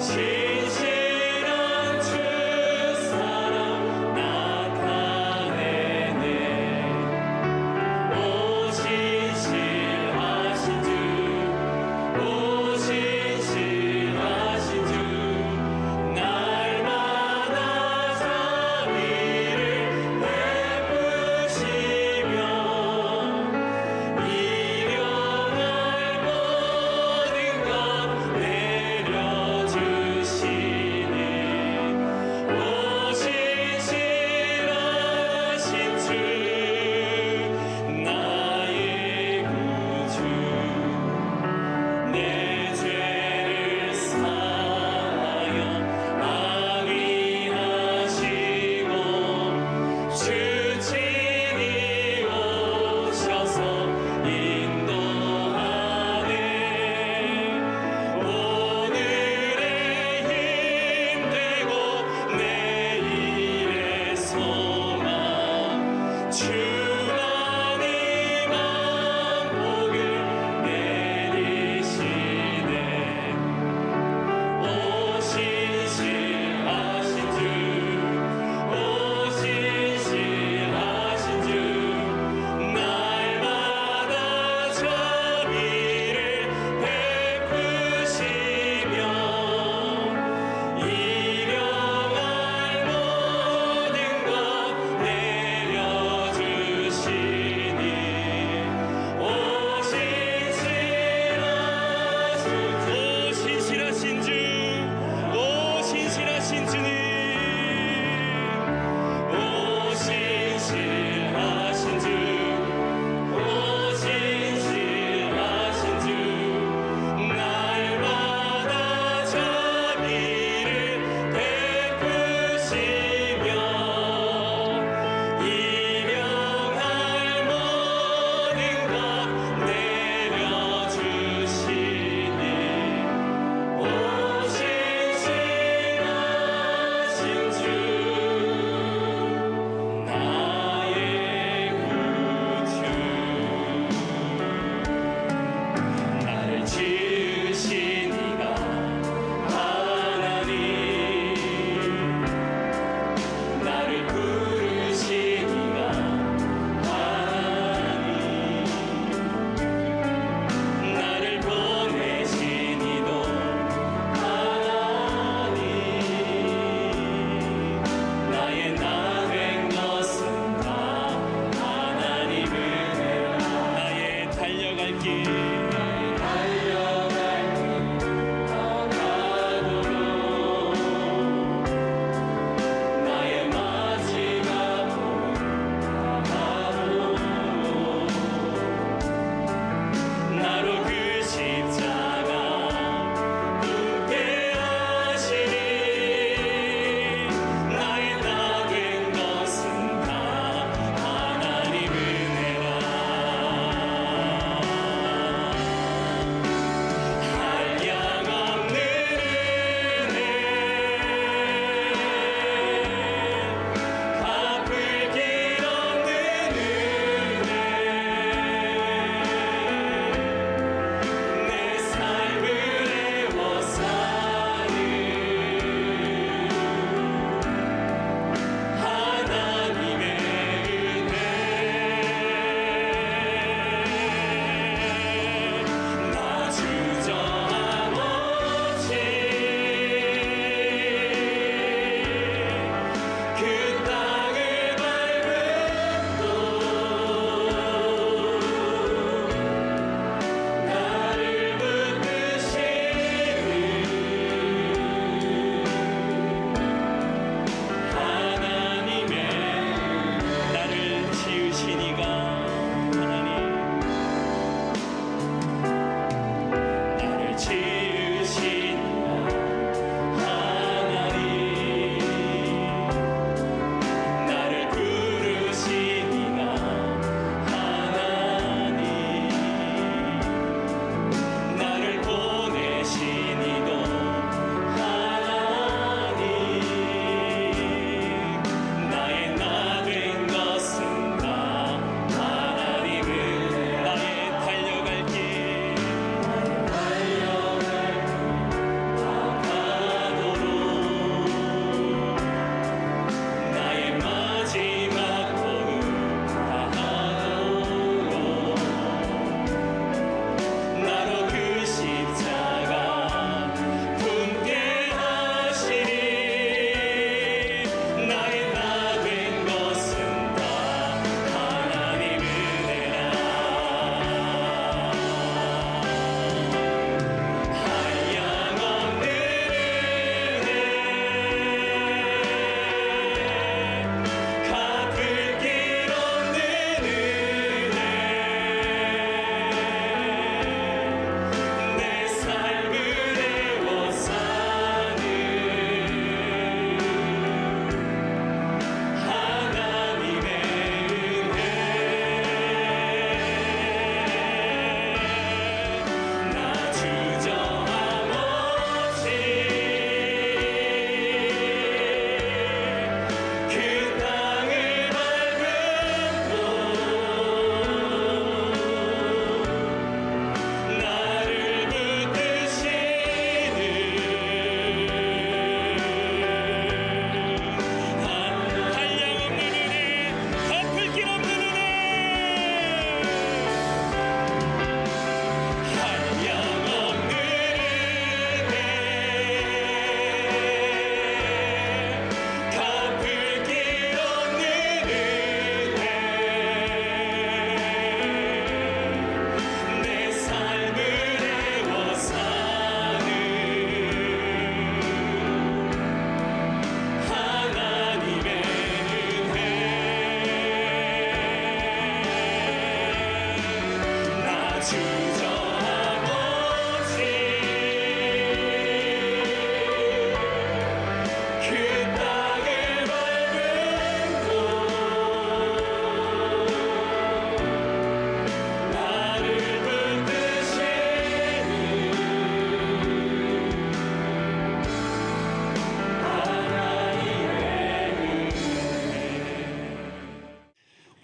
신실한 주 사랑 나타내네. 오 신실하신 주, 오 신실하신 주, 날마다 자비를 베푸시며 일용할 모든 것 내려주시네.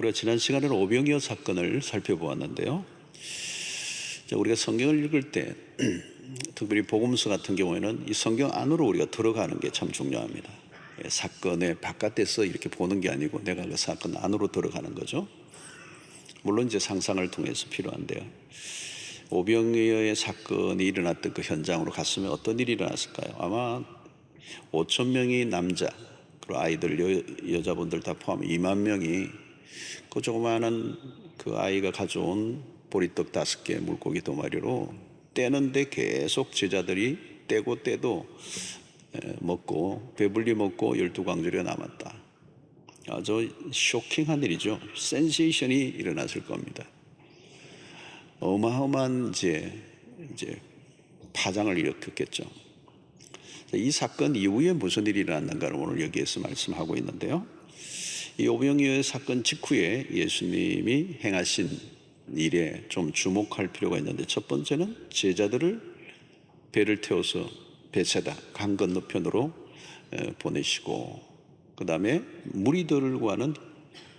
우리가 지난 시간에는 오병이어 사건을 살펴보았는데요. 우리가 성경을 읽을 때 특별히 복음서 같은 경우에는 이 성경 안으로 우리가 들어가는 게 참 중요합니다. 사건의 바깥에서 이렇게 보는 게 아니고 내가 그 사건 안으로 들어가는 거죠. 물론 이제 상상을 통해서 필요한데요. 오병이어의 사건이 일어났던 그 현장으로 갔으면 어떤 일이 일어났을까요? 아마 5천 명이 남자, 그리고 아이들, 여자분들 다 포함해 2만 명이 그 조그마한 그 아이가 가져온 보리떡 5개, 물고기 2마리로 떼는데 계속 제자들이 떼고 떼도 먹고 배불리 먹고 12광주리가 남았다. 아주 쇼킹한 일이죠. 센세이션이 일어났을 겁니다. 어마어마한 이제 파장을 일으켰겠죠. 이 사건 이후에 무슨 일이 일어났는가를 오늘 여기에서 말씀하고 있는데요. 이 오병이어 사건 직후에 예수님이 행하신 일에 좀 주목할 필요가 있는데, 첫 번째는 제자들을 배를 태워서 베세다 강 건너편으로 보내시고, 그 다음에 무리들과는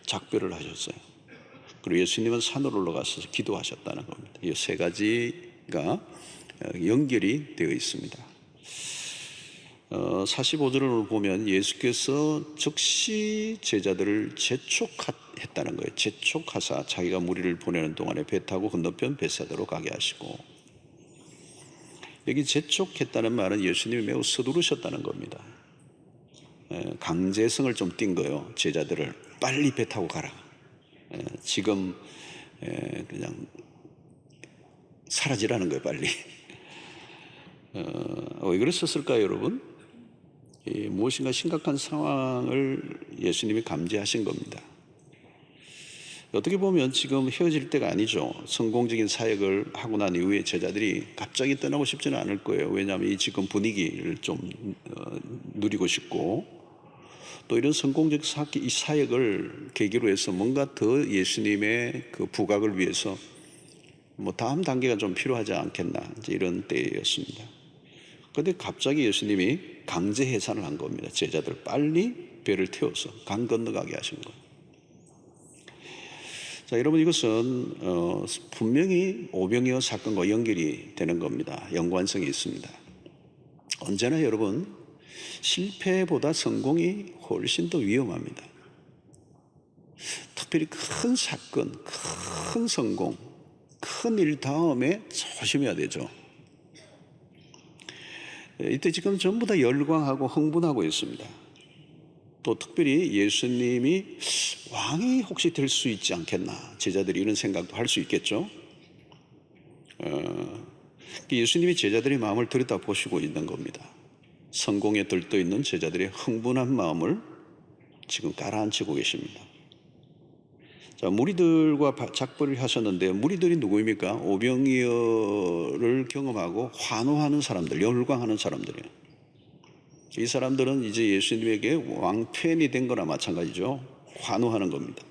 작별을 하셨어요. 그리고 예수님은 산으로 올라가서 기도하셨다는 겁니다. 이 세 가지가 연결이 되어 있습니다. 45절을 보면 예수께서 즉시 제자들을 재촉했다는 거예요. 재촉하사 자기가 무리를 보내는 동안에 배 타고 건너편 베세다로 가게 하시고, 여기 재촉했다는 말은 예수님이 매우 서두르셨다는 겁니다. 강제성을 좀 띈 거예요. 제자들을 빨리 배 타고 가라. 지금 그냥 사라지라는 거예요. 빨리. 왜 그랬었을까요, 여러분? 무엇인가 심각한 상황을 예수님이 감지하신 겁니다. 어떻게 보면 지금 헤어질 때가 아니죠. 성공적인 사역을 하고 난 이후에 제자들이 갑자기 떠나고 싶지는 않을 거예요. 왜냐하면 이 지금 분위기를 좀 누리고 싶고, 또 이런 성공적 이 사역을 계기로 해서 뭔가 더 예수님의 그 부각을 위해서 뭐 다음 단계가 좀 필요하지 않겠나, 이제 이런 때였습니다. 그런데 갑자기 예수님이 강제 해산을 한 겁니다. 제자들 빨리 배를 태워서 강 건너가게 하신 거예요. 자, 여러분, 이것은 분명히 오병이어 사건과 연결이 되는 겁니다. 연관성이 있습니다. 언제나 여러분, 실패보다 성공이 훨씬 더 위험합니다. 특별히 큰 사건, 큰 성공, 큰 일 다음에 조심해야 되죠. 이때 지금 전부 다 열광하고 흥분하고 있습니다. 또 특별히 예수님이 왕이 혹시 될 수 있지 않겠나, 제자들이 이런 생각도 할 수 있겠죠. 예수님이 제자들의 마음을 들여다보시고 있는 겁니다. 성공에 들떠 있는 제자들의 흥분한 마음을 지금 깔아앉히고 계십니다. 자, 무리들과 작별을 하셨는데, 무리들이 누구입니까? 오병이어를 경험하고 환호하는 사람들, 열광하는 사람들이에요. 이 사람들은 이제 예수님에게 왕팬이 된 거나 마찬가지죠. 환호하는 겁니다.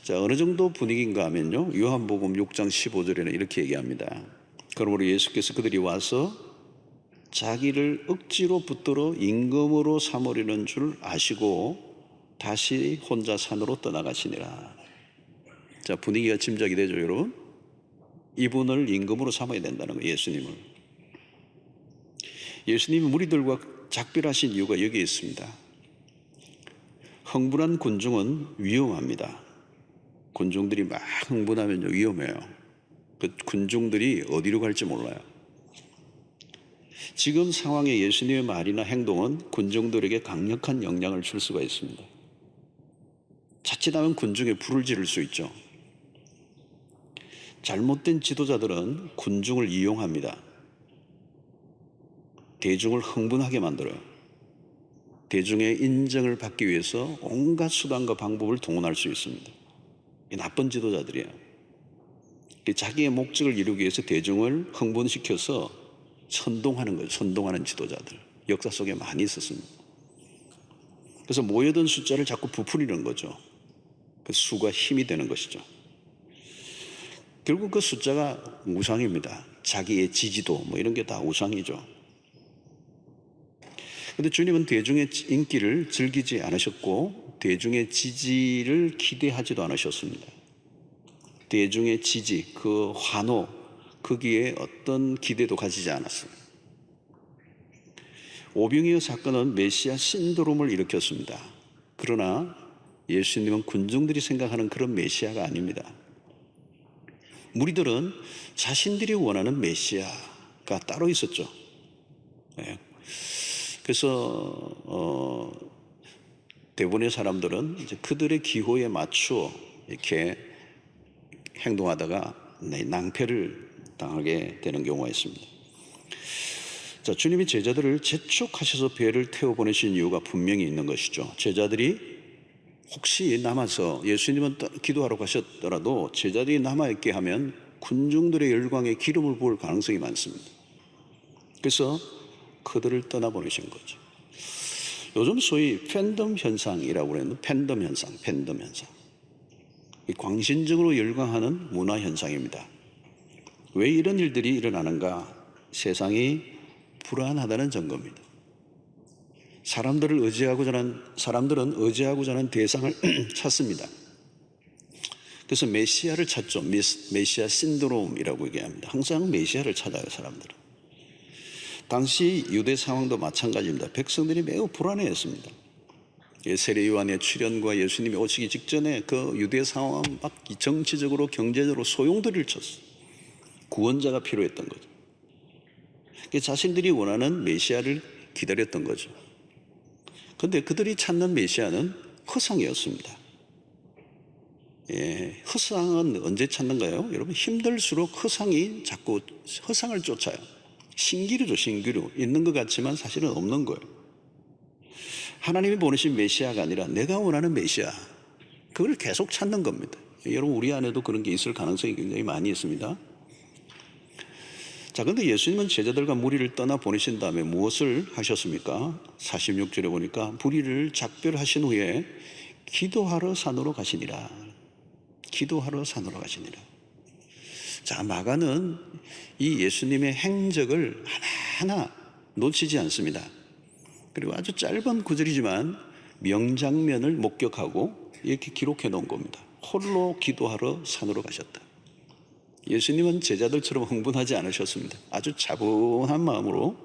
자, 어느 정도 분위기인가 하면요, 요한복음 6장 15절에는 이렇게 얘기합니다. 그러므로 예수께서 그들이 와서 자기를 억지로 붙들어 임금으로 삼으려는 줄 아시고 다시 혼자 산으로 떠나가시니라. 자, 분위기가 짐작이 되죠, 여러분? 이분을 임금으로 삼아야 된다는 거예요, 예수님을. 예수님이 무리들과 작별하신 이유가 여기에 있습니다. 흥분한 군중은 위험합니다. 군중들이 막 흥분하면 위험해요. 그 군중들이 어디로 갈지 몰라요. 지금 상황에 예수님의 말이나 행동은 군중들에게 강력한 영향을 줄 수가 있습니다. 자칫하면 군중에 불을 지를 수 있죠. 잘못된 지도자들은 군중을 이용합니다. 대중을 흥분하게 만들어요. 대중의 인정을 받기 위해서 온갖 수단과 방법을 동원할 수 있습니다. 이 나쁜 지도자들이에요. 자기의 목적을 이루기 위해서 대중을 흥분시켜서 선동하는 거예요. 선동하는 지도자들. 역사 속에 많이 있었습니다. 그래서 모여든 숫자를 자꾸 부풀리는 거죠. 그 수가 힘이 되는 것이죠. 결국 그 숫자가 우상입니다. 자기의 지지도 뭐 이런 게 다 우상이죠. 그런데 주님은 대중의 인기를 즐기지 않으셨고 대중의 지지를 기대하지도 않으셨습니다. 대중의 지지, 그 환호, 거기에 어떤 기대도 가지지 않았습니다. 오병이어 사건은 메시아 신드롬을 일으켰습니다. 그러나 예수님은 군중들이 생각하는 그런 메시아가 아닙니다. 무리들은 자신들이 원하는 메시아가 따로 있었죠. 네. 그래서 대부분의 사람들은 이제 그들의 기호에 맞추어 이렇게 행동하다가 낭패를 당하게 되는 경우가 있습니다. 자, 주님이 제자들을 재촉하셔서 배를 태워 보내신 이유가 분명히 있는 것이죠. 제자들이 혹시 남아서 예수님은 기도하러 가셨더라도 제자들이 남아있게 하면 군중들의 열광에 기름을 부을 가능성이 많습니다. 그래서 그들을 떠나보내신 거죠. 요즘 소위 팬덤 현상이라고 그러는 팬덤 현상. 이 광신적으로 열광하는 문화 현상입니다. 왜 이런 일들이 일어나는가? 세상이 불안하다는 증거입니다. 사람들은 의지하고자 하는 대상을 찾습니다. 그래서 메시아를 찾죠. 메시아 신드롬이라고 얘기합니다. 항상 메시아를 찾아요, 사람들은. 당시 유대 상황도 마찬가지입니다. 백성들이 매우 불안해했습니다. 세례 요한의 출현과 예수님이 오시기 직전에 그 유대 상황은 막 정치적으로 경제적으로 소용돌이를 쳤어요. 구원자가 필요했던 거죠. 자신들이 원하는 메시아를 기다렸던 거죠. 그런데 그들이 찾는 메시아는 허상이었습니다. 허상은 언제 찾는가요? 여러분, 힘들수록 허상이 자꾸 허상을 쫓아요. 신기루죠, 신기루. 있는 것 같지만 사실은 없는 거예요. 하나님이 보내신 메시아가 아니라 내가 원하는 메시아, 그걸 계속 찾는 겁니다. 여러분, 우리 안에도 그런 게 있을 가능성이 굉장히 많이 있습니다. 자, 그런데 예수님은 제자들과 무리를 떠나 보내신 다음에 무엇을 하셨습니까? 46절에 보니까 무리를 작별하신 후에 기도하러 산으로 가시니라. 기도하러 산으로 가시니라. 자, 마가는 이 예수님의 행적을 하나하나 놓치지 않습니다. 그리고 아주 짧은 구절이지만 명장면을 목격하고 이렇게 기록해 놓은 겁니다. 홀로 기도하러 산으로 가셨다. 예수님은 제자들처럼 흥분하지 않으셨습니다. 아주 차분한 마음으로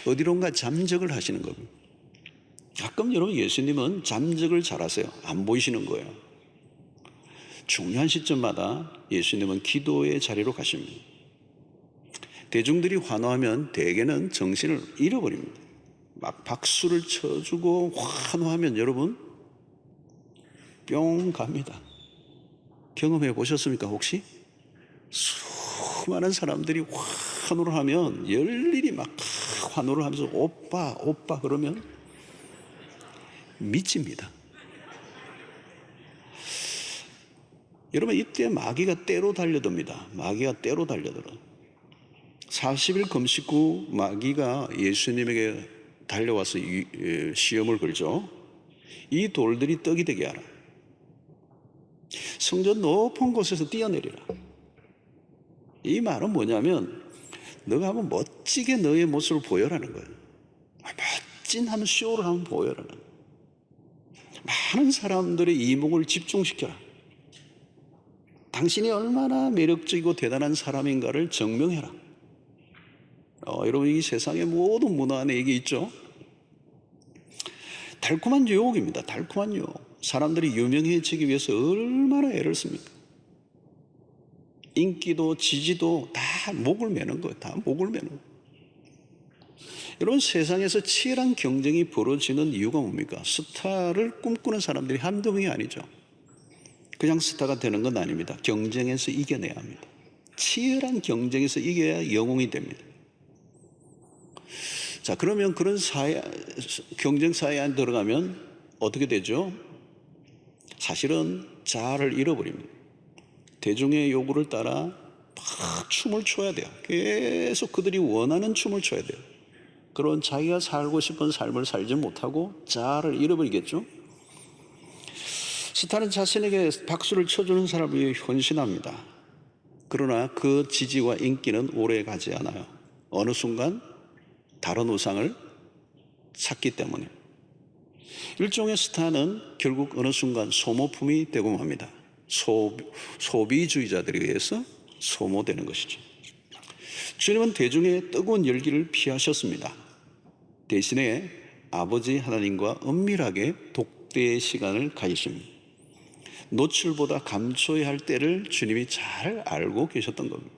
어디론가 잠적을 하시는 겁니다. 가끔 여러분, 예수님은 잠적을 잘하세요. 안 보이시는 거예요. 중요한 시점마다 예수님은 기도의 자리로 가십니다. 대중들이 환호하면 대개는 정신을 잃어버립니다. 막 박수를 쳐주고 환호하면 여러분 뿅 갑니다. 경험해 보셨습니까, 혹시? 수많은 사람들이 환호를 하면 열일이 막 환호를 하면서 오빠 그러면 미칩니다. 여러분, 이때 마귀가 때로 달려듭니다. 마귀가 때로 달려들어. 40일 금식 후 마귀가 예수님에게 달려와서 시험을 걸죠. 이 돌들이 떡이 되게 하라. 성전 높은 곳에서 뛰어내리라. 이 말은 뭐냐면 너가 한번 멋지게 너의 모습을 보여라는 거예요. 멋진 한번 쇼를 한번 보여라는 거예요. 많은 사람들의 이목을 집중시켜라. 당신이 얼마나 매력적이고 대단한 사람인가를 증명해라. 여러분, 이 세상의 모든 문화 안에 이게 있죠. 달콤한 유혹입니다. 달콤한 유혹. 사람들이 유명해지기 위해서 얼마나 애를 씁니까? 인기도 지지도 다 목을 매는 거예요. 다 목을 매는 거예요. 여러분, 세상에서 치열한 경쟁이 벌어지는 이유가 뭡니까? 스타를 꿈꾸는 사람들이 한두 명이 아니죠. 그냥 스타가 되는 건 아닙니다. 경쟁에서 이겨내야 합니다. 치열한 경쟁에서 이겨야 영웅이 됩니다. 자, 그러면 그런 경쟁 사회 안에 들어가면 어떻게 되죠? 사실은 자아를 잃어버립니다. 대중의 요구를 따라 막 춤을 춰야 돼요. 계속 그들이 원하는 춤을 춰야 돼요. 그런 자기가 살고 싶은 삶을 살지 못하고 자아를 잃어버리겠죠. 스타는 자신에게 박수를 쳐주는 사람을 위해 헌신합니다. 그러나 그 지지와 인기는 오래 가지 않아요. 어느 순간 다른 우상을 찾기 때문에. 일종의 스타는 결국 어느 순간 소모품이 되고 맙니다. 소비주의자들에 의해서 소모되는 것이죠. 주님은 대중의 뜨거운 열기를 피하셨습니다. 대신에 아버지 하나님과 은밀하게 독대의 시간을 가지십니다. 노출보다 감춰야 할 때를 주님이 잘 알고 계셨던 겁니다.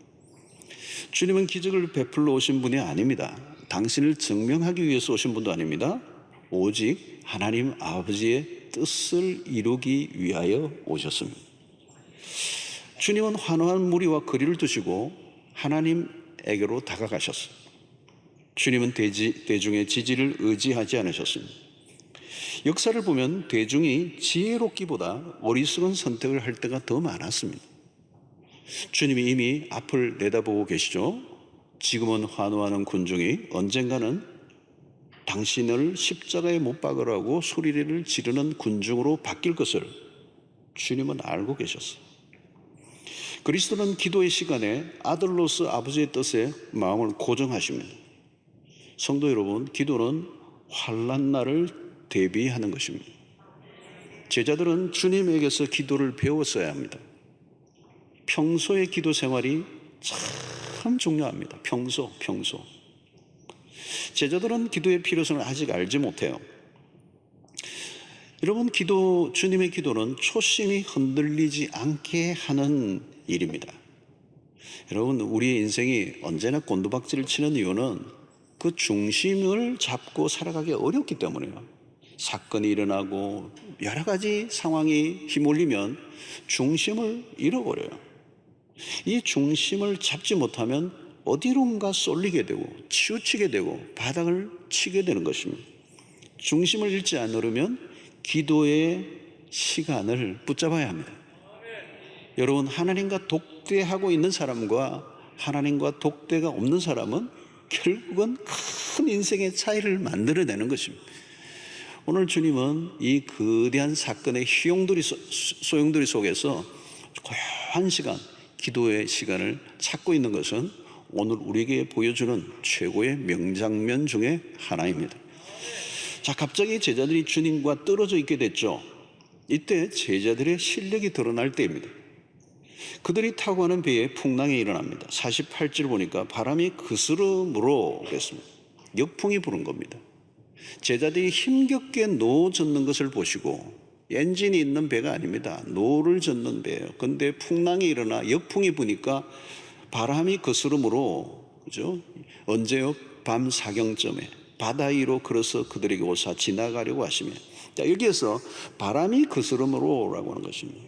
주님은 기적을 베풀러 오신 분이 아닙니다. 당신을 증명하기 위해서 오신 분도 아닙니다. 오직 하나님 아버지의 뜻을 이루기 위하여 오셨습니다. 주님은 환호한 무리와 거리를 두시고 하나님에게로 다가가셨습니다. 주님은 대중의 지지를 의지하지 않으셨습니다. 역사를 보면 대중이 지혜롭기보다 어리석은 선택을 할 때가 더 많았습니다. 주님이 이미 앞을 내다보고 계시죠. 지금은 환호하는 군중이 언젠가는 당신을 십자가에 못 박으라고 소리를 지르는 군중으로 바뀔 것을 주님은 알고 계셨어요. 그리스도는 기도의 시간에 아들로서 아버지의 뜻에 마음을 고정하십니다. 성도 여러분, 기도는 환난 날을 대비하는 것입니다. 제자들은 주님에게서 기도를 배웠어야 합니다. 평소의 기도 생활이 참 중요합니다. 평소. 제자들은 기도의 필요성을 아직 알지 못해요. 여러분, 주님의 기도는 초심이 흔들리지 않게 하는 일입니다. 여러분, 우리의 인생이 언제나 곤두박질을 치는 이유는 그 중심을 잡고 살아가기 어렵기 때문에요. 사건이 일어나고 여러 가지 상황이 휘몰리면 중심을 잃어버려요. 이 중심을 잡지 못하면 어디론가 쏠리게 되고 치우치게 되고 바닥을 치게 되는 것입니다. 중심을 잃지 않으려면 기도의 시간을 붙잡아야 합니다. 여러분, 하나님과 독대하고 있는 사람과 하나님과 독대가 없는 사람은 결국은 큰 인생의 차이를 만들어내는 것입니다. 오늘 주님은 이 거대한 사건의 소용돌이 속에서 고요한 시간, 기도의 시간을 찾고 있는 것은 오늘 우리에게 보여주는 최고의 명장면 중에 하나입니다. 자, 갑자기 제자들이 주님과 떨어져 있게 됐죠. 이때 제자들의 실력이 드러날 때입니다. 그들이 타고 가는 배에 풍랑이 일어납니다. 48절 보니까 바람이 그스름으로 그랬습니다. 역풍이 부는 겁니다. 제자들이 힘겹게 노 젓는 것을 보시고, 엔진이 있는 배가 아닙니다. 노를 젓는 배예요. 근데 풍랑이 일어나 역풍이 부니까 바람이 그스름으로, 그죠? 언제요? 밤 사경쯤에 바다 위로 걸어서 그들에게 오사 지나가려고 하시며, 자, 여기에서 바람이 그스름으로라고 하는 것입니다.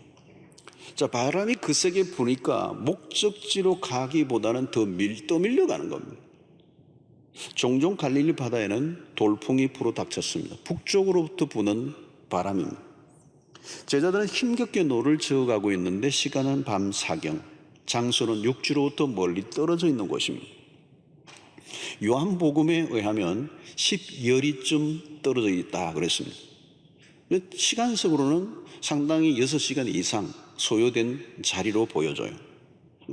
자, 바람이 거세게 부니까 목적지로 가기보다는 더 밀려가는 겁니다. 종종 갈릴리 바다에는 돌풍이 불어닥쳤습니다. 북쪽으로부터 부는 바람입니다. 제자들은 힘겹게 노를 저어가고 있는데 시간은 밤 사경, 장소는 육지로부터 멀리 떨어져 있는 곳입니다. 요한복음에 의하면 10여리쯤 떨어져 있다 그랬습니다. 시간적으로는 상당히 6시간 이상 소요된 자리로 보여져요.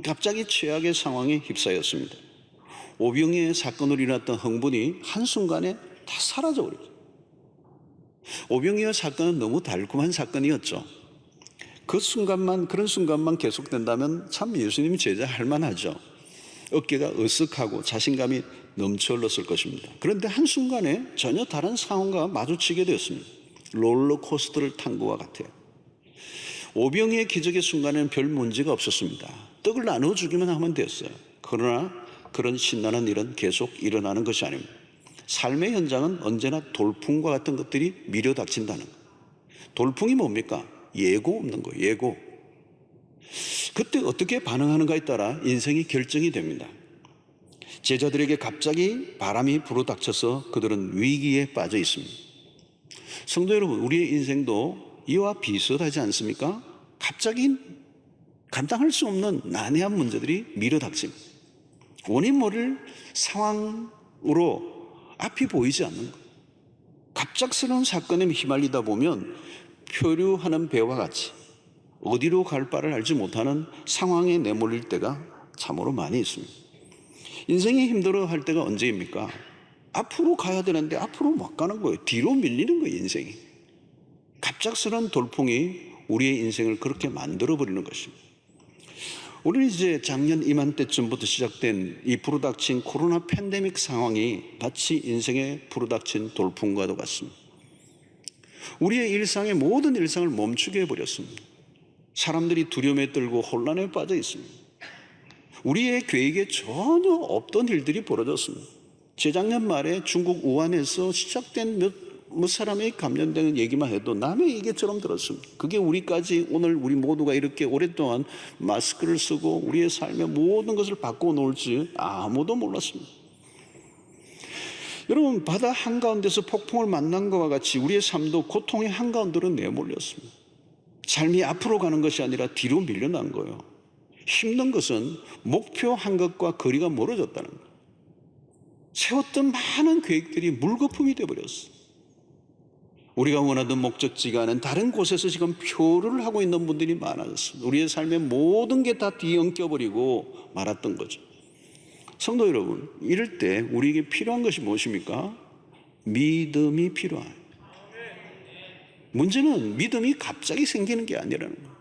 갑자기 최악의 상황에 휩싸였습니다. 오병이의 사건으로 일어났던 흥분이 한순간에 다 사라져버렸어요. 오병이어 사건은 너무 달콤한 사건이었죠. 그런 순간만 계속된다면 참 예수님 제자 할 만하죠. 어깨가 으쓱하고 자신감이 넘쳐 흘렀을 것입니다. 그런데 한순간에 전혀 다른 상황과 마주치게 되었습니다. 롤러코스터를 탄 것과 같아요. 오병이의 기적의 순간에는 별 문제가 없었습니다. 떡을 나눠주기만 하면 됐어요. 그러나 그런 신나는 일은 계속 일어나는 것이 아닙니다. 삶의 현장은 언제나 돌풍과 같은 것들이 밀어닥친다는 것. 돌풍이 뭡니까? 예고 없는 거예요. 예고. 그때 어떻게 반응하는가에 따라 인생이 결정이 됩니다. 제자들에게 갑자기 바람이 불어닥쳐서 그들은 위기에 빠져 있습니다. 성도 여러분, 우리의 인생도 이와 비슷하지 않습니까? 갑자기 감당할 수 없는 난해한 문제들이 밀어닥칩니다. 원인 모를 상황으로 앞이 보이지 않는 것. 갑작스러운 사건에 휘말리다 보면 표류하는 배와 같이 어디로 갈 바를 알지 못하는 상황에 내몰릴 때가 참으로 많이 있습니다. 인생이 힘들어 할 때가 언제입니까? 앞으로 가야 되는데 앞으로 못 가는 거예요. 뒤로 밀리는 거예요, 인생이. 갑작스러운 돌풍이 우리의 인생을 그렇게 만들어버리는 것입니다. 우리는 이제 작년 이맘때쯤부터 시작된 이 불어닥친 코로나 팬데믹 상황이 마치 인생에 불어닥친 돌풍과도 같습니다. 우리의 일상의 모든 일상을 멈추게 해버렸습니다. 사람들이 두려움에 떨고 혼란에 빠져 있습니다. 우리의 계획에 전혀 없던 일들이 벌어졌습니다. 재작년 말에 중국 우한에서 시작된 몇 사람이 감염되는 얘기만 해도 남의 얘기처럼 들었습니다. 그게 우리까지 오늘 우리 모두가 이렇게 오랫동안 마스크를 쓰고 우리의 삶의 모든 것을 바꿔 놓을지 아무도 몰랐습니다. 여러분, 바다 한가운데서 폭풍을 만난 것과 같이 우리의 삶도 고통의 한가운데로 내몰렸습니다. 삶이 앞으로 가는 것이 아니라 뒤로 밀려난 거예요. 힘든 것은 목표한 것과 거리가 멀어졌다는 거예요. 세웠던 많은 계획들이 물거품이 되어버렸어요. 우리가 원하던 목적지가 아닌 다른 곳에서 지금 표류를 하고 있는 분들이 많아졌습니다. 우리의 삶의 모든 게 다 뒤엉켜버리고 말았던 거죠. 성도 여러분, 이럴 때 우리에게 필요한 것이 무엇입니까? 믿음이 필요해요. 문제는 믿음이 갑자기 생기는 게 아니라는 거예요.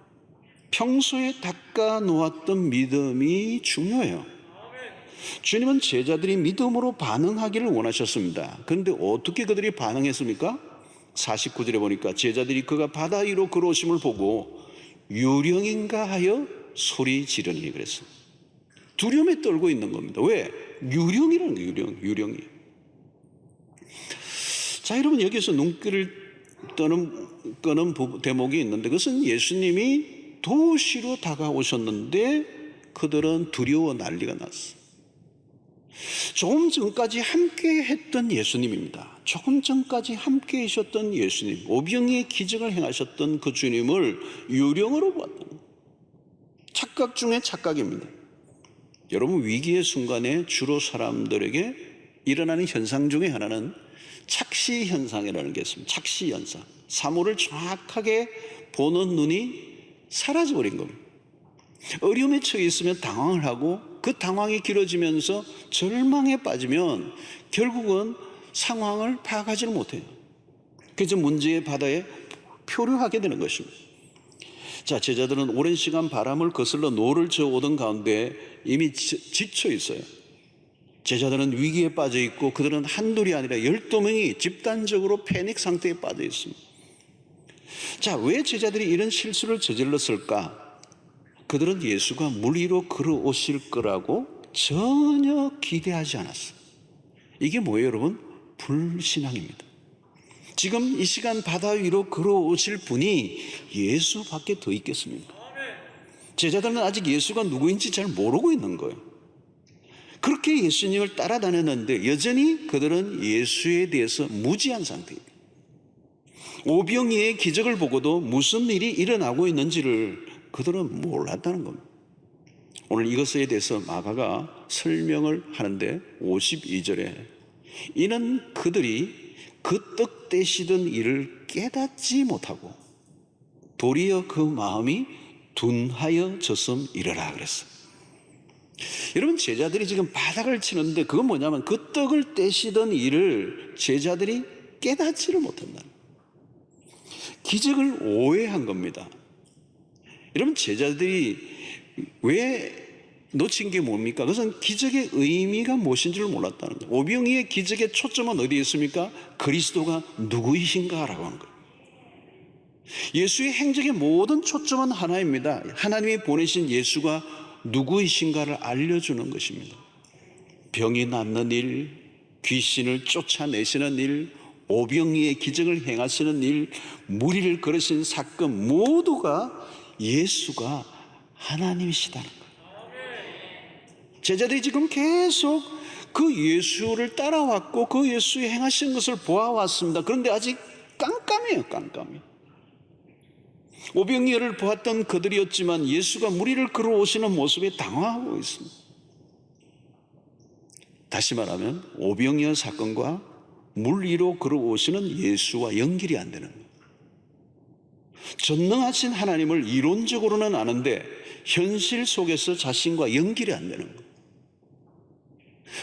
평소에 닦아 놓았던 믿음이 중요해요. 주님은 제자들이 믿음으로 반응하기를 원하셨습니다. 그런데 어떻게 그들이 반응했습니까? 49절에 보니까 제자들이 그가 바다 위로 걸어오심을 보고 유령인가 하여 소리 지르니 그랬습니다. 두려움에 떨고 있는 겁니다. 왜? 유령이라는 거예요. 유령이. 자, 여러분, 여기서 눈길을 끄는 대목이 있는데 그것은 예수님이 도시로 다가오셨는데 그들은 두려워 난리가 났어요. 조금 전까지 함께 했던 예수님입니다. 조금 전까지 함께 하셨던 예수님, 오병이의 기적을 행하셨던 그 주님을 유령으로 보았다는 거예요. 착각 중에 착각입니다. 여러분, 위기의 순간에 주로 사람들에게 일어나는 현상 중에 하나는 착시 현상이라는 게 있습니다. 착시 현상. 사물을 정확하게 보는 눈이 사라져버린 겁니다. 어려움에 처해 있으면 당황을 하고 그 당황이 길어지면서 절망에 빠지면 결국은 상황을 파악하지를 못해요. 그래서 문제의 바다에 표류하게 되는 것입니다. 자, 제자들은 오랜 시간 바람을 거슬러 노를 저어 오던 가운데 이미 지쳐 있어요. 제자들은 위기에 빠져 있고 그들은 한둘이 아니라 12명이 집단적으로 패닉 상태에 빠져 있습니다. 자, 왜 제자들이 이런 실수를 저질렀을까? 그들은 예수가 물 위로 걸어오실 거라고 전혀 기대하지 않았어요. 이게 뭐예요, 여러분? 불신앙입니다. 지금 이 시간 바다 위로 걸어오실 분이 예수밖에 더 있겠습니까? 제자들은 아직 예수가 누구인지 잘 모르고 있는 거예요. 그렇게 예수님을 따라다녔는데 여전히 그들은 예수에 대해서 무지한 상태입니다. 오병이의 기적을 보고도 무슨 일이 일어나고 있는지를 그들은 몰랐다는 겁니다. 오늘 이것에 대해서 마가가 설명을 하는데 52절에 이는 그들이 그 떡 떼시던 일을 깨닫지 못하고 도리어 그 마음이 둔하여 졌음이러라 그랬어요. 여러분, 제자들이 지금 바닥을 치는데 그건 뭐냐면 그 떡을 떼시던 일을 제자들이 깨닫지를 못한다는 거예요. 기적을 오해한 겁니다. 여러분, 제자들이 왜 놓친 게 뭡니까? 그것은 기적의 의미가 무엇인지를 몰랐다는 거예요. 오병이의 기적의 초점은 어디에 있습니까? 그리스도가 누구이신가라고 하는 거예요. 예수의 행적의 모든 초점은 하나입니다. 하나님이 보내신 예수가 누구이신가를 알려주는 것입니다. 병이 낫는 일, 귀신을 쫓아내시는 일, 오병이의 기적을 행하시는 일, 무리를 걸으신 사건 모두가 예수가 하나님이시다는 거예요. 제자들이 지금 계속 그 예수를 따라왔고 그 예수의 행하신 것을 보아왔습니다. 그런데 아직 깜깜해요, 깜깜해. 오병이어를 보았던 그들이었지만 예수가 무리를 걸어오시는 모습에 당황하고 있습니다. 다시 말하면 오병이어 사건과 물 위로 걸어오시는 예수와 연결이 안 되는 거예요. 전능하신 하나님을 이론적으로는 아는데 현실 속에서 자신과 연결이 안 되는 거예요.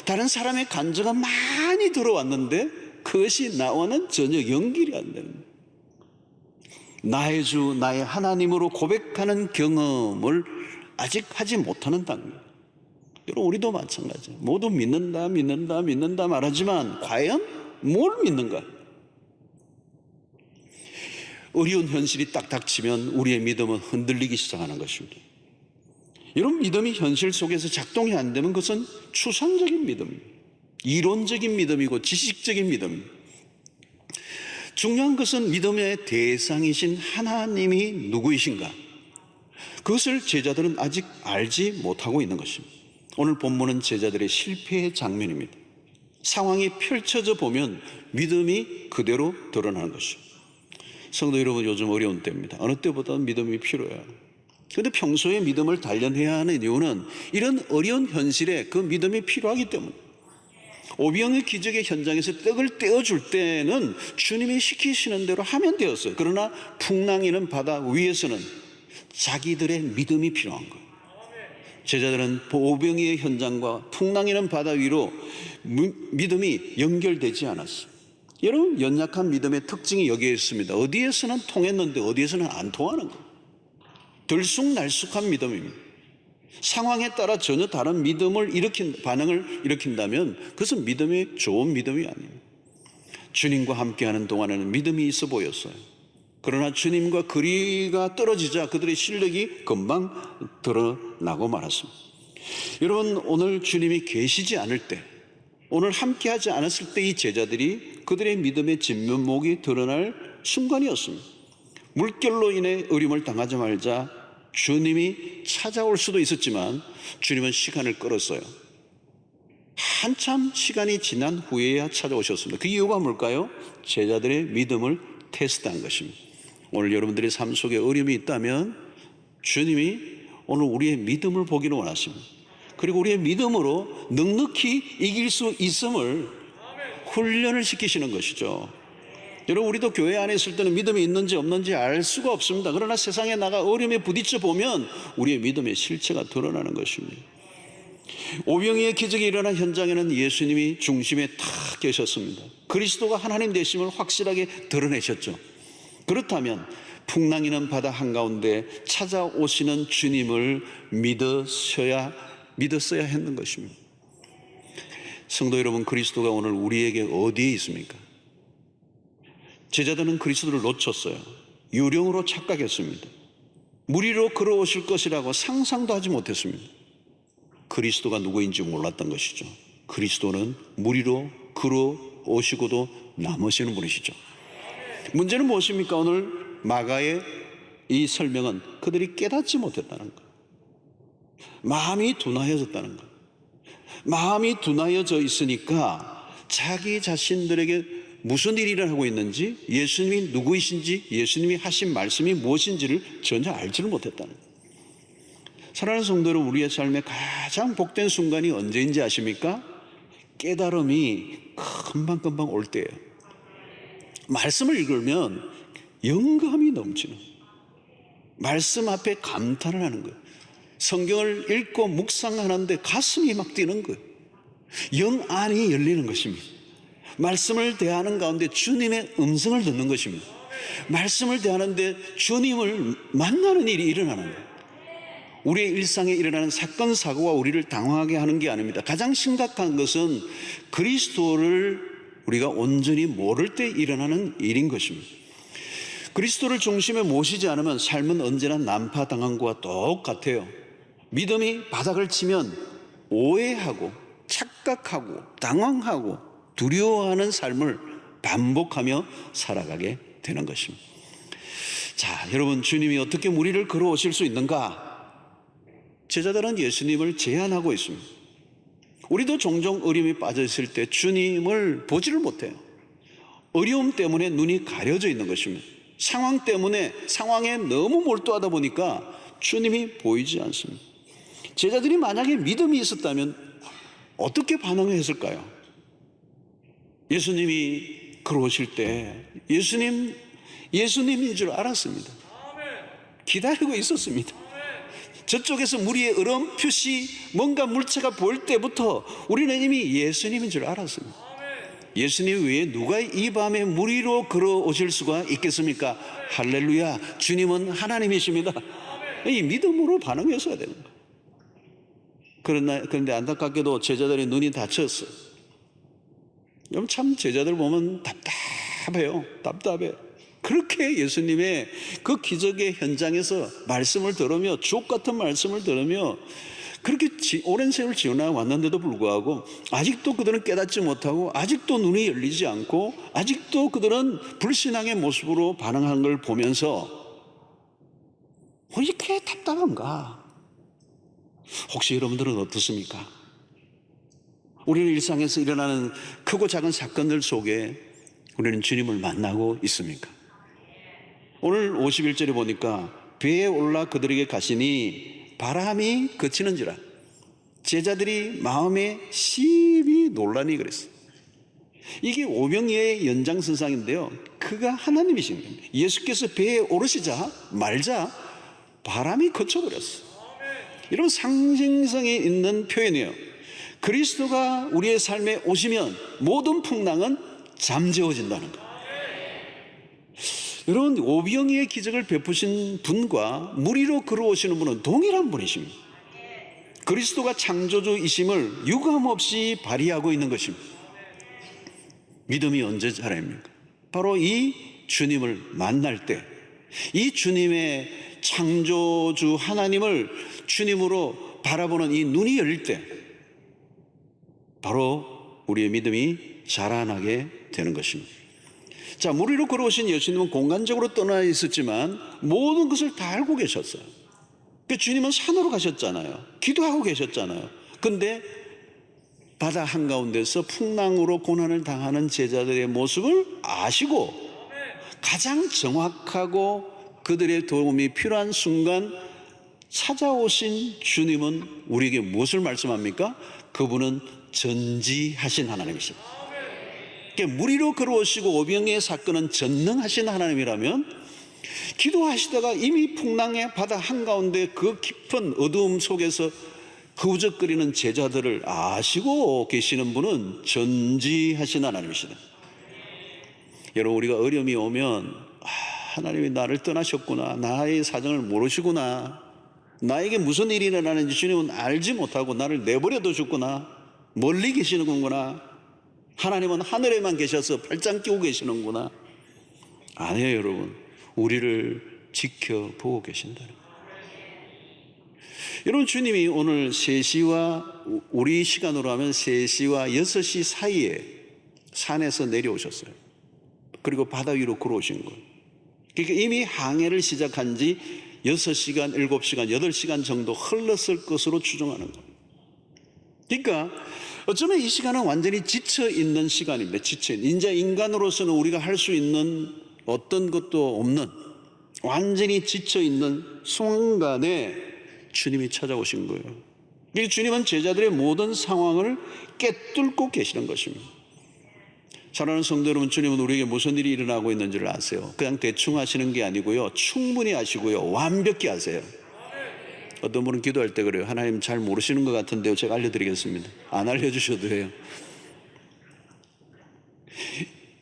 다른 사람의 간증은 많이 들어왔는데 그것이 나와는 전혀 연결이 안 되는 거예요. 나의 주, 나의 하나님으로 고백하는 경험을 아직 하지 못하는 단계. 여러분, 우리도 마찬가지예요. 모두 믿는다 말하지만 과연 뭘 믿는가? 어려운 현실이 딱 닥치면 우리의 믿음은 흔들리기 시작하는 것입니다. 여러분, 믿음이 현실 속에서 작동이 안 되면 그것은 추상적인 믿음입니다. 이론적인 믿음이고 지식적인 믿음입니다. 중요한 것은 믿음의 대상이신 하나님이 누구이신가? 그것을 제자들은 아직 알지 못하고 있는 것입니다. 오늘 본문은 제자들의 실패의 장면입니다. 상황이 펼쳐져 보면 믿음이 그대로 드러나는 것입니다. 성도 여러분, 요즘 어려운 때입니다. 어느 때보다 믿음이 필요해요. 그런데 평소에 믿음을 단련해야 하는 이유는 이런 어려운 현실에 그 믿음이 필요하기 때문에, 오병의 기적의 현장에서 떡을 떼어줄 때는 주님이 시키시는 대로 하면 되었어요. 그러나 풍랑이는 바다 위에서는 자기들의 믿음이 필요한 거예요. 제자들은 오병이의 현장과 풍랑이는 바다 위로 믿음이 연결되지 않았어요. 여러분, 연약한 믿음의 특징이 여기에 있습니다. 어디에서는 통했는데 어디에서는 안 통하는 거예요. 들쑥날쑥한 믿음입니다. 상황에 따라 전혀 다른 믿음을 반응을 일으킨다면 그것은 믿음이 좋은 믿음이 아니에요. 주님과 함께하는 동안에는 믿음이 있어 보였어요. 그러나 주님과 거리가 떨어지자 그들의 실력이 금방 드러나고 말았습니다. 여러분, 오늘 주님이 계시지 않을 때, 오늘 함께하지 않았을 때 이 제자들이 그들의 믿음의 진면목이 드러날 순간이었습니다. 물결로 인해 어려움을 당하지 말자 주님이 찾아올 수도 있었지만 주님은 시간을 끌었어요. 한참 시간이 지난 후에야 찾아오셨습니다. 그 이유가 뭘까요? 제자들의 믿음을 테스트한 것입니다. 오늘 여러분들의 삶 속에 어려움이 있다면 주님이 오늘 우리의 믿음을 보기를 원하십니다. 그리고 우리의 믿음으로 넉넉히 이길 수 있음을 훈련을 시키시는 것이죠. 여러분, 우리도 교회 안에 있을 때는 믿음이 있는지 없는지 알 수가 없습니다. 그러나 세상에 나가 어려움에 부딪혀 보면 우리의 믿음의 실체가 드러나는 것입니다. 오병이의 기적이 일어난 현장에는 예수님이 중심에 탁 계셨습니다. 그리스도가 하나님 되심을 확실하게 드러내셨죠. 그렇다면 풍랑이는 바다 한가운데 찾아오시는 주님을 믿었어야 했는 것입니다. 성도 여러분, 그리스도가 오늘 우리에게 어디에 있습니까? 제자들은 그리스도를 놓쳤어요. 유령으로 착각했습니다. 물 위로 걸어오실 것이라고 상상도 하지 못했습니다. 그리스도가 누구인지 몰랐던 것이죠. 그리스도는 물 위로 걸어오시고도 남으시는 분이시죠. 문제는 무엇입니까? 오늘 마가의 이 설명은 그들이 깨닫지 못했다는 거예요. 마음이 둔하여졌다는 거예요. 마음이 둔하여져 있으니까 자기 자신들에게 무슨 일을 하고 있는지, 예수님이 누구이신지, 예수님이 하신 말씀이 무엇인지를 전혀 알지를 못했다는 거예요. 사랑하는 성도 여러분, 우리의 삶에 가장 복된 순간이 언제인지 아십니까? 깨달음이 금방금방 올 때예요. 말씀을 읽으면 영감이 넘치는, 말씀 앞에 감탄을 하는 거예요. 성경을 읽고 묵상하는데 가슴이 막 뛰는 거예요. 영 안이 열리는 것입니다. 말씀을 대하는 가운데 주님의 음성을 듣는 것입니다. 말씀을 대하는데 주님을 만나는 일이 일어나는 거예요. 우리의 일상에 일어나는 사건 사고가 우리를 당황하게 하는 게 아닙니다. 가장 심각한 것은 그리스도를 우리가 온전히 모를 때 일어나는 일인 것입니다. 그리스도를 중심에 모시지 않으면 삶은 언제나 난파당한 것과 똑같아요. 믿음이 바닥을 치면 오해하고 착각하고 당황하고 두려워하는 삶을 반복하며 살아가게 되는 것입니다. 자, 여러분, 주님이 어떻게 우리를 걸어오실 수 있는가? 제자들은 예수님을 제안하고 있습니다. 우리도 종종 어려움에 빠져 있을 때 주님을 보지를 못해요. 어려움 때문에 눈이 가려져 있는 것입니다. 상황 때문에 상황에 너무 몰두하다 보니까 주님이 보이지 않습니다. 제자들이 만약에 믿음이 있었다면 어떻게 반응했을까요? 예수님이 걸어오실 때 예수님인 줄 알았습니다. 기다리고 있었습니다. 저쪽에서 무리의 어렴풋이 뭔가 물체가 보일 때부터 우리는 이미 예수님인 줄 알았습니다. 예수님 외에 누가 이 밤에 무리로 걸어오실 수가 있겠습니까? 할렐루야, 주님은 하나님이십니다. 이 믿음으로 반응했어야 되는 거예요. 그런데 안타깝게도 제자들의 눈이 닫혔어요. 여러분, 참 제자들 보면 답답해요. 그렇게 예수님의 그 기적의 현장에서 말씀을 들으며, 주옥 같은 말씀을 들으며 그렇게 오랜 세월 지나왔는데도 불구하고 아직도 그들은 깨닫지 못하고, 아직도 눈이 열리지 않고, 아직도 그들은 불신앙의 모습으로 반응하는 걸 보면서 왜 이렇게 답답한가? 혹시 여러분들은 어떻습니까? 우리는 일상에서 일어나는 크고 작은 사건들 속에 우리는 주님을 만나고 있습니까? 오늘 51절에 보니까 배에 올라 그들에게 가시니 바람이 그치는지라 제자들이 마음에 심히 놀라니 그랬어요. 이게 오병이의 연장선상인데요, 그가 하나님이신 겁니다. 예수께서 배에 오르시자 말자 바람이 그쳐버렸어요. 이런 상징성이 있는 표현이에요. 그리스도가 우리의 삶에 오시면 모든 풍랑은 잠재워진다는 것. 여러분, 오병이의 기적을 베푸신 분과 무리로 걸어오시는 분은 동일한 분이십니다. 그리스도가 창조주이심을 유감없이 발휘하고 있는 것입니다. 믿음이 언제 자랍니까? 바로 이 주님을 만날 때, 이 주님의 창조주 하나님을 주님으로 바라보는 이 눈이 열릴 때, 바로 우리의 믿음이 자라나게 되는 것입니다. 자, 무리로 걸어오신 예수님은 공간적으로 떠나 있었지만 모든 것을 다 알고 계셨어요. 주님은 산으로 가셨잖아요. 기도하고 계셨잖아요. 근데 바다 한가운데서 풍랑으로 고난을 당하는 제자들의 모습을 아시고 가장 정확하고 그들의 도움이 필요한 순간 찾아오신 주님은 우리에게 무엇을 말씀합니까? 그분은 전지하신 하나님이십니다. 그러니까 무리로 걸어오시고 오병이의 사건은 전능하신 하나님이라면, 기도하시다가 이미 풍랑의 바다 한가운데 그 깊은 어두움 속에서 허우적거리는 제자들을 아시고 계시는 분은 전지하신 하나님이시다. 여러분, 우리가 어려움이 오면 하나님이 나를 떠나셨구나, 나의 사정을 모르시구나, 나에게 무슨 일이 일어나는지 주님은 알지 못하고 나를 내버려 두셨구나, 멀리 계시는구나, 하나님은 하늘에만 계셔서 팔짱 끼고 계시는구나. 아니에요, 여러분. 우리를 지켜보고 계신다는 거예요. 여러분, 주님이 오늘 3시와 우리 시간으로 하면 3시와 6시 사이에 산에서 내려오셨어요. 그리고 바다 위로 걸어오신 거예요. 그러니까 이미 항해를 시작한 지 6시간, 7시간, 8시간 정도 흘렀을 것으로 추정하는 거예요. 그러니까 어쩌면 이 시간은 완전히 지쳐있는 시간입니다. 이제 인간으로서는 우리가 할 수 있는 어떤 것도 없는 완전히 지쳐있는 순간에 주님이 찾아오신 거예요. 이 주님은 제자들의 모든 상황을 꿰뚫고 계시는 것입니다. 사랑하는 성도 여러분, 주님은 우리에게 무슨 일이 일어나고 있는지를 아세요. 그냥 대충 하시는 게 아니고요, 충분히 아시고요, 완벽히 아세요. 어떤 분은 기도할 때 그래요. 하나님 잘 모르시는 것 같은데요, 제가 알려드리겠습니다. 안 알려주셔도 돼요.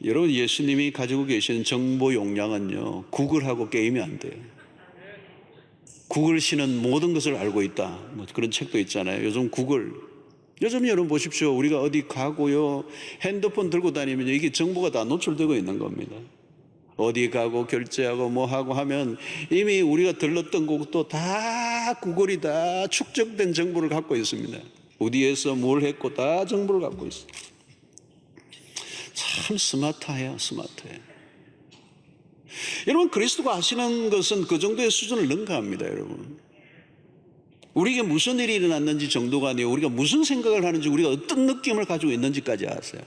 여러분, 예수님이 가지고 계시는 정보 용량은요, 구글하고 게임이 안 돼요. 구글 씨는 모든 것을 알고 있다, 뭐 그런 책도 있잖아요. 요즘 여러분 보십시오. 우리가 어디 가고요, 핸드폰 들고 다니면 이게 정보가 다 노출되고 있는 겁니다. 어디 가고 결제하고 뭐 하고 하면 이미 우리가 들렀던 곳도 다 구글이 다 축적된 정보를 갖고 있습니다. 어디에서 뭘 했고 다 정보를 갖고 있어요. 참 스마트해요. 여러분, 그리스도가 하시는 것은 그 정도의 수준을 능가합니다. 여러분, 우리에게 무슨 일이 일어났는지 정도가 아니에요. 우리가 무슨 생각을 하는지, 우리가 어떤 느낌을 가지고 있는지까지 아세요.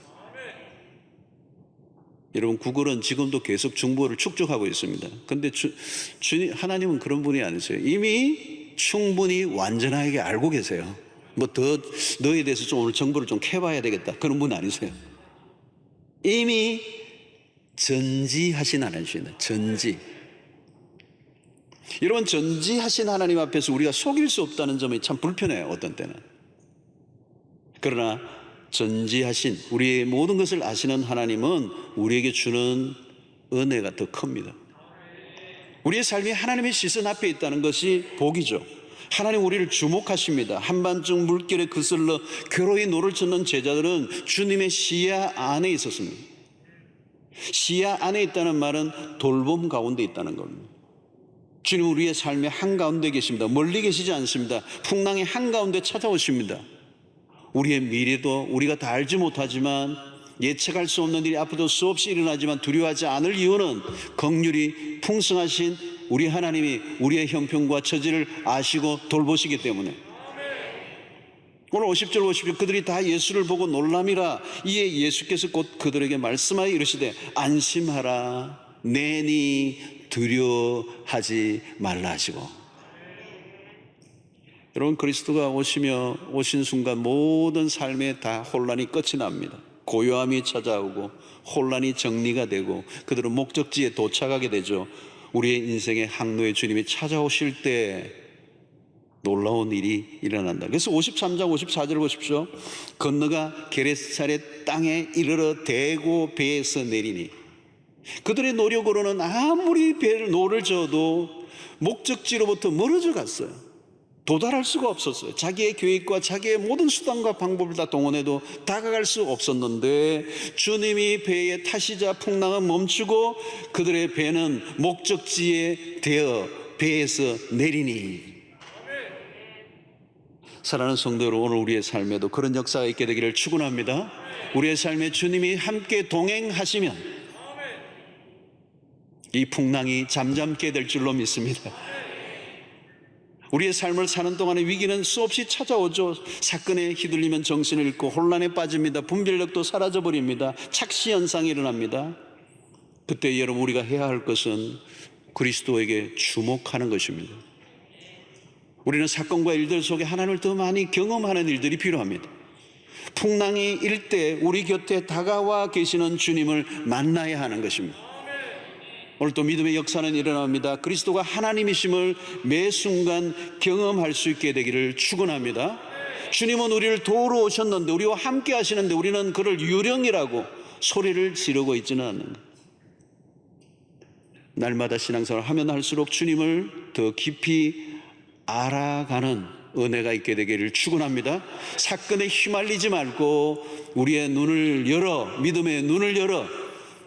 여러분, 구글은 지금도 계속 정보를 축적하고 있습니다. 그런데 하나님은 그런 분이 아니세요. 이미 충분히 완전하게 알고 계세요. 뭐 더 너에 대해서 좀 오늘 정보를 좀 캐봐야 되겠다, 그런 분 아니세요. 이미 전지하신 하나님이십니다. 전지. 여러분, 전지하신 하나님 앞에서 우리가 속일 수 없다는 점이 참 불편해요, 어떤 때는. 그러나 전지하신 우리의 모든 것을 아시는 하나님은 우리에게 주는 은혜가 더 큽니다. 우리의 삶이 하나님의 시선 앞에 있다는 것이 복이죠. 하나님 우리를 주목하십니다. 한밤중 물결에 거슬러 괴로이 노를 젓는 제자들은 주님의 시야 안에 있었습니다. 시야 안에 있다는 말은 돌봄 가운데 있다는 겁니다. 주님 우리의 삶의 한가운데 계십니다. 멀리 계시지 않습니다. 풍랑의 한가운데 찾아오십니다. 우리의 미래도 우리가 다 알지 못하지만, 예측할 수 없는 일이 앞으로도 수없이 일어나지만 두려워하지 않을 이유는 긍휼이 풍성하신 우리 하나님이 우리의 형편과 처지를 아시고 돌보시기 때문에. 오늘 50절 보십시오. 그들이 다 예수를 보고 놀람이라. 이에 예수께서 곧 그들에게 말씀하여 이르시되 안심하라, 내니 두려워하지 말라 하시고. 여러분, 그리스도가 오신 순간 모든 삶에 다 혼란이 끝이 납니다. 고요함이 찾아오고 혼란이 정리가 되고 그들은 목적지에 도착하게 되죠. 우리의 인생의 항로에 주님이 찾아오실 때 놀라운 일이 일어난다. 그래서 53장 54절 보십시오. 건너가 게네사렛 땅에 이르러 대고 배에서 내리니. 그들의 노력으로는 아무리 노를 저어도 목적지로부터 멀어져 갔어요. 도달할 수가 없었어요. 자기의 계획과 자기의 모든 수단과 방법을 다 동원해도 다가갈 수 없었는데, 주님이 배에 타시자 풍랑은 멈추고 그들의 배는 목적지에 대어 배에서 내리니. 사랑하는 성도 여러분, 오늘 우리의 삶에도 그런 역사가 있게 되기를 축원합니다. 우리의 삶에 주님이 함께 동행하시면 이 풍랑이 잠잠게 될 줄로 믿습니다. 우리의 삶을 사는 동안에 위기는 수없이 찾아오죠. 사건에 휘둘리면 정신을 잃고 혼란에 빠집니다. 분별력도 사라져버립니다. 착시 현상이 일어납니다. 그때 여러분, 우리가 해야 할 것은 그리스도에게 주목하는 것입니다. 우리는 사건과 일들 속에 하나님을 더 많이 경험하는 일들이 필요합니다. 풍랑이 일 때 우리 곁에 다가와 계시는 주님을 만나야 하는 것입니다. 오늘 또 믿음의 역사는 일어납니다. 그리스도가 하나님이심을 매 순간 경험할 수 있게 되기를 축원합니다. 주님은 우리를 도우러 오셨는데, 우리와 함께 하시는데 우리는 그를 유령이라고 소리를 지르고 있지는 않는다. 날마다 신앙생활을 하면 할수록 주님을 더 깊이 알아가는 은혜가 있게 되기를 축원합니다. 사건에 휘말리지 말고 우리의 눈을 열어, 믿음의 눈을 열어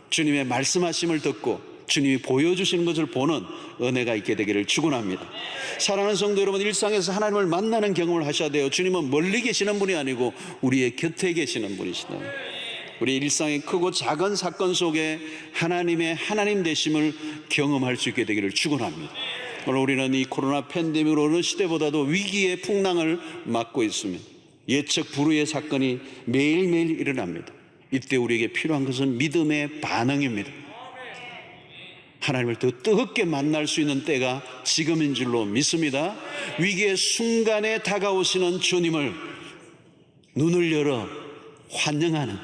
주님의 말씀하심을 듣고 주님이 보여주시는 것을 보는 은혜가 있게 되기를 축원합니다. 사랑하는 성도 여러분, 일상에서 하나님을 만나는 경험을 하셔야 돼요. 주님은 멀리 계시는 분이 아니고 우리의 곁에 계시는 분이시다. 우리 일상의 크고 작은 사건 속에 하나님의 하나님 되심을 경험할 수 있게 되기를 축원합니다. 오늘 우리는 이 코로나 팬데믹으로 어느 시대보다도 위기의 풍랑을 맞고 있습니다. 예측 불후의 사건이 매일매일 일어납니다. 이때 우리에게 필요한 것은 믿음의 반응입니다. 하나님을 더 뜨겁게 만날 수 있는 때가 지금인 줄로 믿습니다. 위기의 순간에 다가오시는 주님을 눈을 열어 환영하는,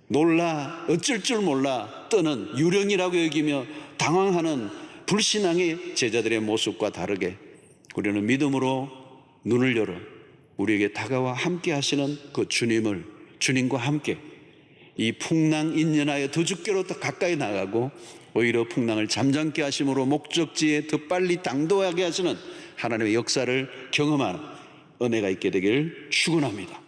놀라 어쩔 줄 몰라 떠는, 유령이라고 여기며 당황하는 불신앙의 제자들의 모습과 다르게 우리는 믿음으로 눈을 열어 우리에게 다가와 함께 하시는 그 주님과 함께 이 풍랑 인연하여 더 주께로 더 가까이 나가고 오히려 풍랑을 잠잠케 하심으로 목적지에 더 빨리 당도하게 하시는 하나님의 역사를 경험하는 은혜가 있게 되기를 축원합니다.